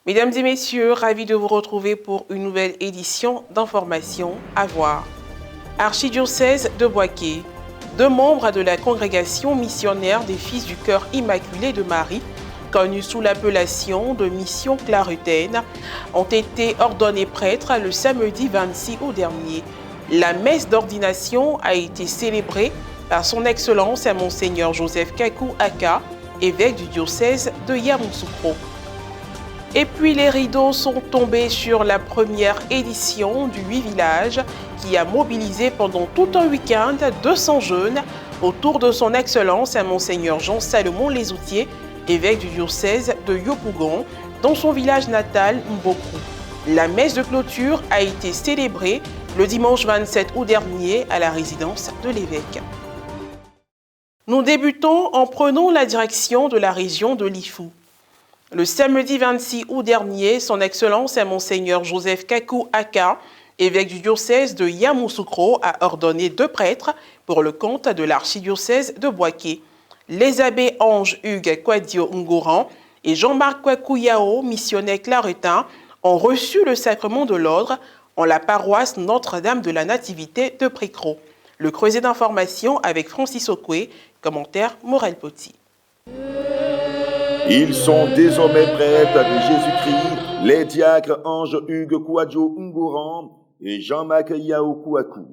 Mesdames et messieurs, ravi de vous retrouver pour une nouvelle édition d'Information à voir. Archidiocèse de Bouaké, 2 membres de la congrégation missionnaire des Fils du Cœur Immaculé de Marie, connue sous l'appellation de Mission Clareutaine, ont été ordonnés prêtres le samedi 26 août dernier. La messe d'ordination a été célébrée par son Excellence Monseigneur Joseph Kakou Aka, évêque du diocèse de Yamoussoukro. Et puis les rideaux sont tombés sur la première édition du 8 villages qui a mobilisé pendant tout un week-end 200 jeunes autour de son Excellence Monseigneur Jean-Salomon Lesoutier, évêque du diocèse de Yopougon, dans son village natal Mbokou. La messe de clôture a été célébrée le dimanche 27 août dernier à la résidence de l'évêque. Nous débutons en prenant la direction de la région de Lifou. Le samedi 26 août dernier, son Excellence Monseigneur Joseph Kakou Aka, évêque du diocèse de Yamoussoukro, a ordonné 2 prêtres pour le compte de l'archidiocèse de Bouaké. Les abbés Ange Hugues Kwadio Ngouran et Jean-Marc Kwakou Yao, missionnaire claretain, ont reçu le sacrement de l'ordre en la paroisse Notre-Dame de la Nativité de Précro. Le creuset d'information avec Francis Okwe, commentaire Morel Poti. Ils sont désormais prêtres de Jésus-Christ, les diacres Ange Hugues Kouadjo Ngouran et Jean-Marc Yao Kouakou,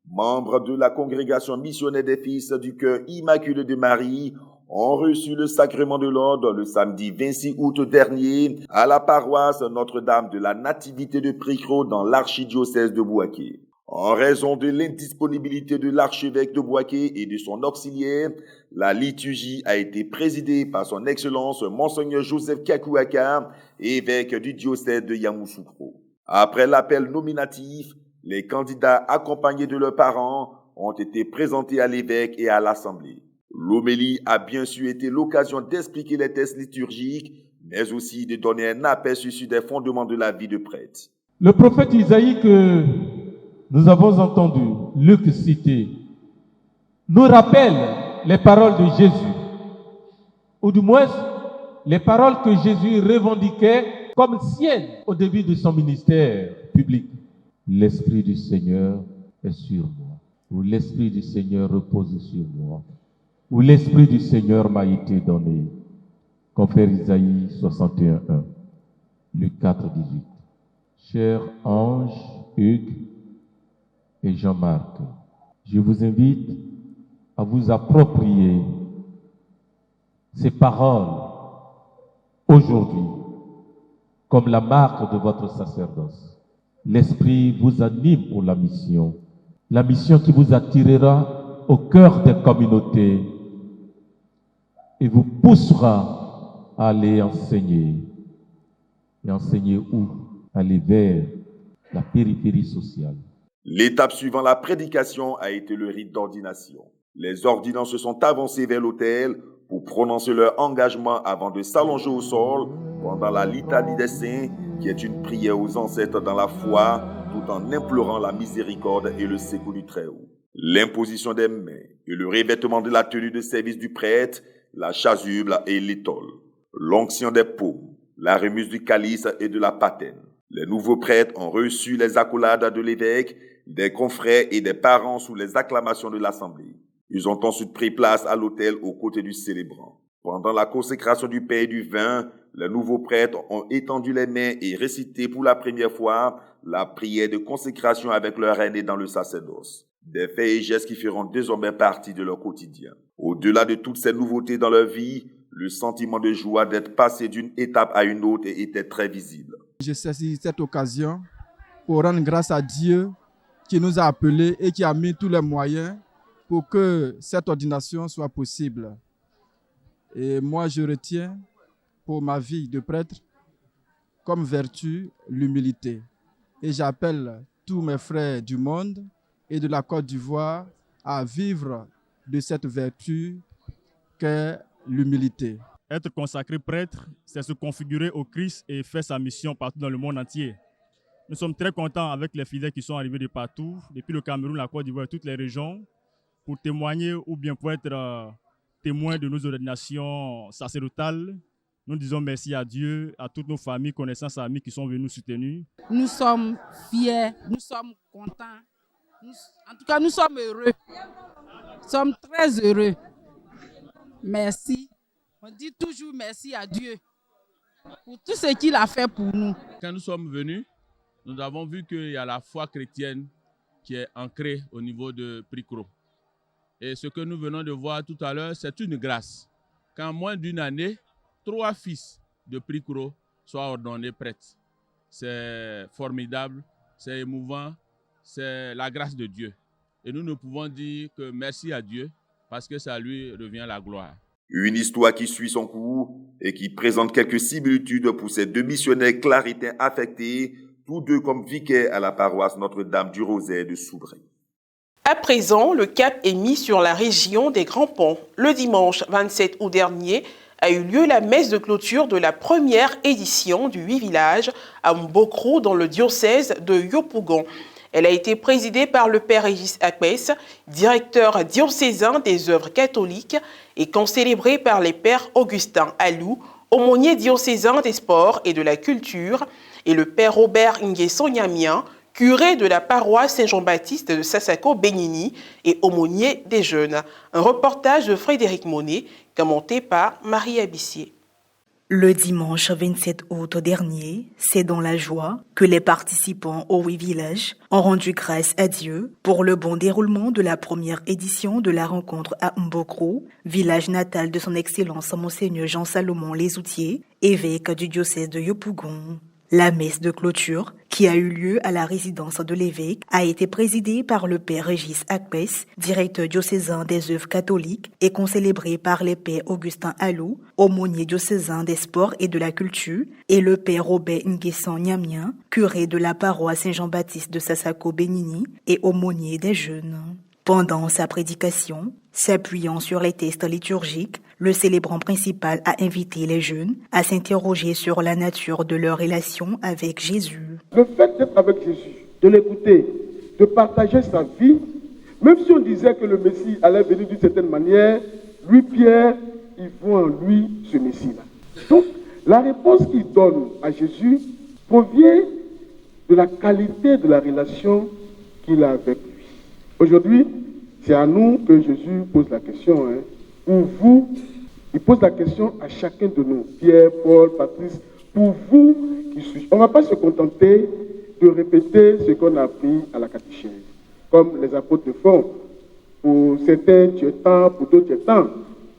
membres de la congrégation missionnaire des Fils du Cœur Immaculé de Marie, ont reçu le sacrement de l'ordre le samedi 26 août dernier à la paroisse Notre-Dame de la Nativité de Précro dans l'archidiocèse de Bouaké. En raison de l'indisponibilité de l'archevêque de Bouaké et de son auxiliaire, la liturgie a été présidée par son Excellence Monseigneur Joseph Kakou Aka, évêque du diocèse de Yamoussoukro. Après l'appel nominatif, les candidats accompagnés de leurs parents ont été présentés à l'évêque et à l'assemblée. L'homélie a bien sûr été l'occasion d'expliquer les textes liturgiques, mais aussi de donner un aperçu sur des fondements de la vie de prêtre. Le prophète Isaïe que nous avons entendu, Luc cité, nous rappelle les paroles de Jésus, ou du moins les paroles que Jésus revendiquait comme siennes au début de son ministère public. L'Esprit du Seigneur est sur moi, ou l'Esprit du Seigneur repose sur moi, ou l'Esprit du Seigneur m'a été donné. Confère Isaïe 61:1, Luc 4:18. Cher Ange, Hugues et Jean-Marc, je vous invite à vous approprier ces paroles aujourd'hui comme la marque de votre sacerdoce. L'Esprit vous anime pour la mission qui vous attirera au cœur des communautés et vous poussera à aller enseigner. Et enseigner où? Aller vers la périphérie sociale. L'étape suivant la prédication a été le rite d'ordination. Les ordinants se sont avancés vers l'autel pour prononcer leur engagement avant de s'allonger au sol pendant la litanie des saints, qui est une prière aux ancêtres dans la foi, tout en implorant la miséricorde et le secours du Très-Haut. L'imposition des mains et le revêtement de la tenue de service du prêtre, la chasuble et l'étole, l'onction des paumes, la remise du calice et de la patène. Les nouveaux prêtres ont reçu les accolades de l'évêque, des confrères et des parents sous les acclamations de l'assemblée. Ils ont ensuite pris place à l'autel aux côtés du célébrant. Pendant la consécration du pain et du vin, les nouveaux prêtres ont étendu les mains et récité pour la première fois la prière de consécration avec leur aîné dans le sacerdoce. Des faits et gestes qui feront désormais partie de leur quotidien. Au-delà de toutes ces nouveautés dans leur vie, le sentiment de joie d'être passé d'une étape à une autre était très visible. Je saisis cette occasion pour rendre grâce à Dieu qui nous a appelés et qui a mis tous les moyens pour que cette ordination soit possible. Et moi, je retiens pour ma vie de prêtre comme vertu l'humilité. Et j'appelle tous mes frères du monde et de la Côte d'Ivoire à vivre de cette vertu qu'est l'humilité. Être consacré prêtre, c'est se configurer au Christ et faire sa mission partout dans le monde entier. Nous sommes très contents avec les fidèles qui sont arrivés de partout, depuis le Cameroun, la Côte d'Ivoire et toutes les régions, pour témoigner ou bien pour être témoins de nos ordinations sacerdotales Nous disons merci à Dieu, à toutes nos familles, connaissances, amis qui sont venus nous soutenir. Nous sommes fiers, nous sommes contents. En tout cas, nous sommes heureux. Nous sommes très heureux. Merci. On dit toujours merci à Dieu pour tout ce qu'il a fait pour nous. Quand nous sommes venus, nous avons vu qu'il y a la foi chrétienne qui est ancrée au niveau de Pricro. Et ce que nous venons de voir tout à l'heure, c'est une grâce. Qu'en moins d'une année, 3 fils de Pricro soient ordonnés prêtres. C'est formidable, c'est émouvant, c'est la grâce de Dieu. Et nous ne pouvons dire que merci à Dieu parce que ça lui revient la gloire. Une histoire qui suit son cours et qui présente quelques similitudes pour ces deux missionnaires claritains affectés, tous deux comme vicaires à la paroisse Notre-Dame du Rosaire de Soubray. À présent, le cap est mis sur la région des Grands Ponts. Le dimanche 27 août dernier a eu lieu la messe de clôture de la première édition du 8 villages à Mbokro dans le diocèse de Yopougon. Elle a été présidée par le père Régis Akpès, directeur diocésain des œuvres catholiques, et concélébrée par les pères Augustin Alou, aumônier diocésain des sports et de la culture, et le père Robert Nguesson Nyamien, curé de la paroisse Saint-Jean-Baptiste de Sassako-Bénini et aumônier des jeunes. Un reportage de Frédéric Monet, commenté par Marie Abissier. Le dimanche 27 août dernier, c'est dans la joie que les participants au 8 villages ont rendu grâce à Dieu pour le bon déroulement de la première édition de la rencontre à Mbokro, village natal de son Excellence Monseigneur Jean-Salomon Lesoutier, évêque du diocèse de Yopougon. La messe de clôture, qui a eu lieu à la résidence de l'évêque, a été présidée par le père Régis Akpès, directeur diocésain des œuvres catholiques, et concélébrée par les pères Augustin Alou, aumônier diocésain des sports et de la culture, et le père Robert Nguesson Nyamien, curé de la paroisse Saint-Jean-Baptiste de Sassako-Bénini et aumônier des jeunes. Pendant sa prédication, s'appuyant sur les textes liturgiques, le célébrant principal a invité les jeunes à s'interroger sur la nature de leur relation avec Jésus. Le fait d'être avec Jésus, de l'écouter, de partager sa vie, même si on disait que le Messie allait venir d'une certaine manière, lui, Pierre, il voit en lui ce Messie-là. Donc, la réponse qu'il donne à Jésus provient de la qualité de la relation qu'il a avec lui. Aujourd'hui, c'est à nous que Jésus pose la question. Pour vous, il pose la question à chacun de nous, Pierre, Paul, Patrice, pour vous qui suis. On ne va pas se contenter de répéter ce qu'on a appris à la catéchèse, comme les apôtres le font. Pour certains, tu es temps, pour d'autres, tu es temps.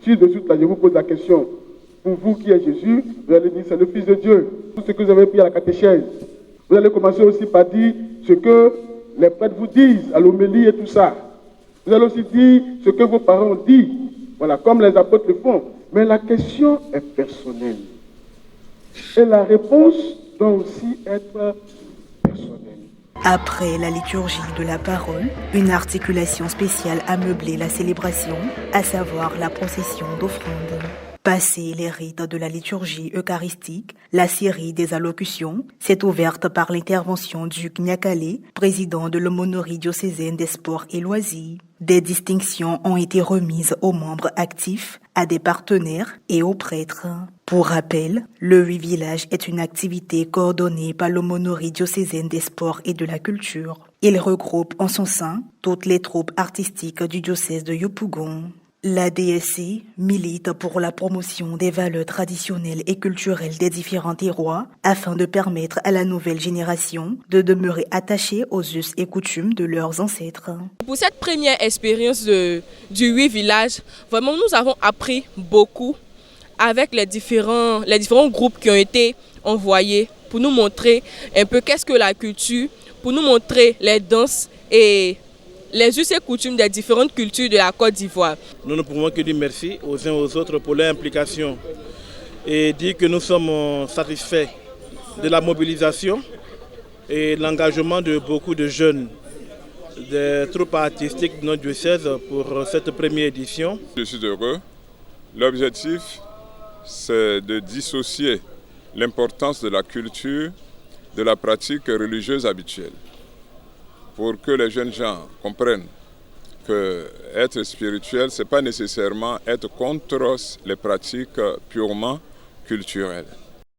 Si de suite, là, je vous pose la question, pour vous qui est Jésus, vous allez dire, c'est le Fils de Dieu. Tout ce que vous avez appris à la catéchèse. Vous allez commencer aussi par dire ce que les prêtres vous disent à l'homélie et tout ça. Vous allez aussi dire ce que vos parents ont dit. Voilà, comme les apôtres le font. Mais la question est personnelle. Et la réponse doit aussi être personnelle. Après la liturgie de la parole, une articulation spéciale a meublé la célébration, à savoir la procession d'offrandes. Passé les rites de la liturgie eucharistique, la série des allocutions s'est ouverte par l'intervention du Gnakale, président de l'aumônerie diocésaine des sports et loisirs. Des distinctions ont été remises aux membres actifs, à des partenaires et aux prêtres. Pour rappel, le 8 villages est une activité coordonnée par l'aumônerie diocésaine des sports et de la culture. Il regroupe en son sein toutes les troupes artistiques du diocèse de Yopougon. La DSC milite pour la promotion des valeurs traditionnelles et culturelles des différents terroirs afin de permettre à la nouvelle génération de demeurer attachée aux us et coutumes de leurs ancêtres. Pour cette première expérience du 8 villages, vraiment nous avons appris beaucoup avec les différents groupes qui ont été envoyés pour nous montrer un peu qu'est-ce que la culture, pour nous montrer les danses et les us et coutumes des différentes cultures de la Côte d'Ivoire. Nous ne pouvons que dire merci aux uns aux autres pour leur implication et dire que nous sommes satisfaits de la mobilisation et l'engagement de beaucoup de jeunes des troupes artistiques de notre diocèse pour cette première édition. Je suis heureux. L'objectif, c'est de dissocier l'importance de la culture de la pratique religieuse habituelle, pour que les jeunes gens comprennent que être spirituel, ce n'est pas nécessairement être contre les pratiques purement culturelle.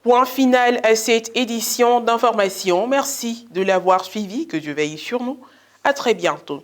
Point final à cette édition d'information. Merci de l'avoir suivi. Que Dieu veille sur nous. À très bientôt.